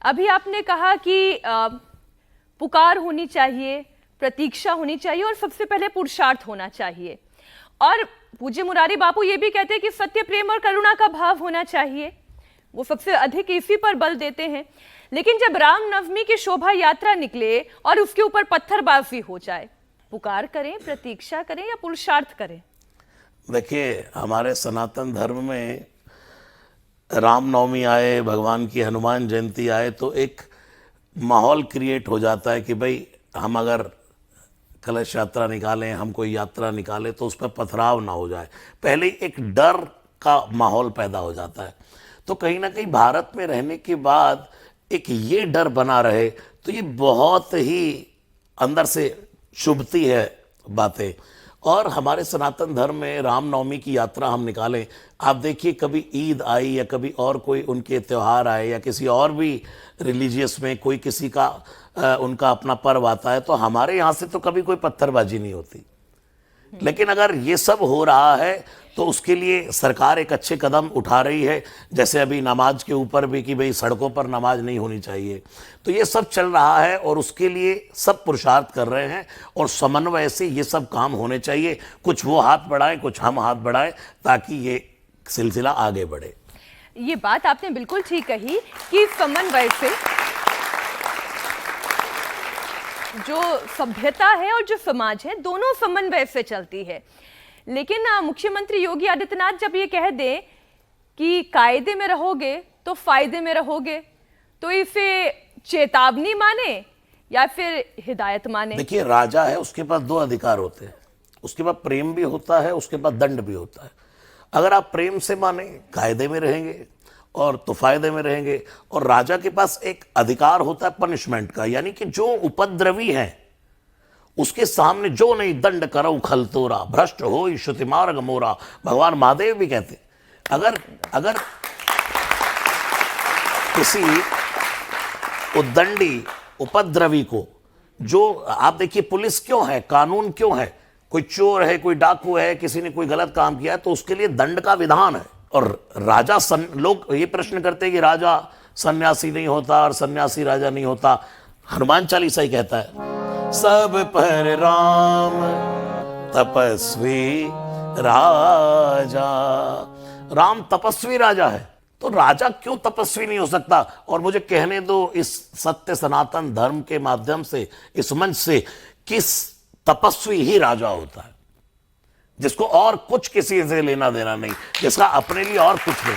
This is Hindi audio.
अभी आपने कहा कि पुकार होनी चाहिए, प्रतीक्षा होनी चाहिए और सबसे पहले पुरुषार्थ होना चाहिए। और पूज्य मुरारी बापू ये भी कहते हैं कि सत्य, प्रेम और करुणा का भाव होना चाहिए। वो सबसे अधिक इसी पर बल देते हैं। लेकिन जब रामनवमी की शोभा यात्रा निकले और उसके ऊपर पत्थरबाजी हो जाए, पुकार करें, प्रतीक्षा करें या पुरुषार्थ करें? देखिए, हमारे सनातन धर्म में रामनवमी आए, भगवान की हनुमान जयंती आए तो एक माहौल क्रिएट हो जाता है कि भाई हम अगर कलश यात्रा निकालें, हम कोई यात्रा निकालें तो उस पर पथराव ना हो जाए। पहले एक डर का माहौल पैदा हो जाता है। तो कहीं ना कहीं भारत में रहने के बाद एक ये डर बना रहे तो ये बहुत ही अंदर से चुभती है बातें। और हमारे सनातन धर्म में रामनवमी की यात्रा हम निकालें, आप देखिए कभी ईद आई या कभी और कोई उनके त्यौहार आए या किसी और भी रिलीजियस में कोई किसी का उनका अपना पर्व आता है तो हमारे यहाँ से तो कभी कोई पत्थरबाजी नहीं होती। लेकिन अगर ये सब हो रहा है तो उसके लिए सरकार एक अच्छे कदम उठा रही है, जैसे अभी नमाज के ऊपर भी कि भाई सड़कों पर नमाज नहीं होनी चाहिए। तो ये सब चल रहा है और उसके लिए सब पुरुषार्थ कर रहे हैं और समन्वय से ये सब काम होने चाहिए। कुछ वो हाथ बढ़ाएं, कुछ हम हाथ बढ़ाएं, ताकि ये सिलसिला आगे बढ़े। ये बात आपने बिल्कुल ठीक कही कि समन्वय से जो सभ्यता है और जो समाज है, दोनों समन्वय से चलती है। लेकिन मुख्यमंत्री योगी आदित्यनाथ जब ये कह दें कि कायदे में रहोगे तो फायदे में रहोगे, तो इसे चेतावनी माने या फिर हिदायत माने? देखिए, राजा है, उसके पास दो अधिकार होते हैं। उसके पास प्रेम भी होता है, उसके पास दंड भी होता है। अगर आप प्रेम से माने कायदे में रहेंगे और तो फायदे में रहेंगे। और राजा के पास एक अधिकार होता है पनिशमेंट का, यानी कि जो उपद्रवी है उसके सामने जो नहीं दंड करो खलतोरा, भ्रष्ट हो श्रुति मार्ग मोरा। भगवान महादेव भी कहते अगर किसी उद्दंडी उपद्रवी को, जो आप देखिए पुलिस क्यों है, कानून क्यों है, कोई चोर है, कोई डाकू है, किसी ने कोई गलत काम किया है तो उसके लिए दंड का विधान है। और राजा लोग ये प्रश्न करते हैं कि राजा सन्यासी नहीं होता और सन्यासी राजा नहीं होता। हनुमान चालीसा ही कहता है, सब पर राम तपस्वी राजा। राम तपस्वी राजा है तो राजा क्यों तपस्वी नहीं हो सकता? और मुझे कहने दो इस सत्य सनातन धर्म के माध्यम से, इस मंच से, किस तपस्वी ही राजा होता है जिसको और कुछ किसी से लेना देना नहीं, जिसका अपने लिए और कुछ नहीं।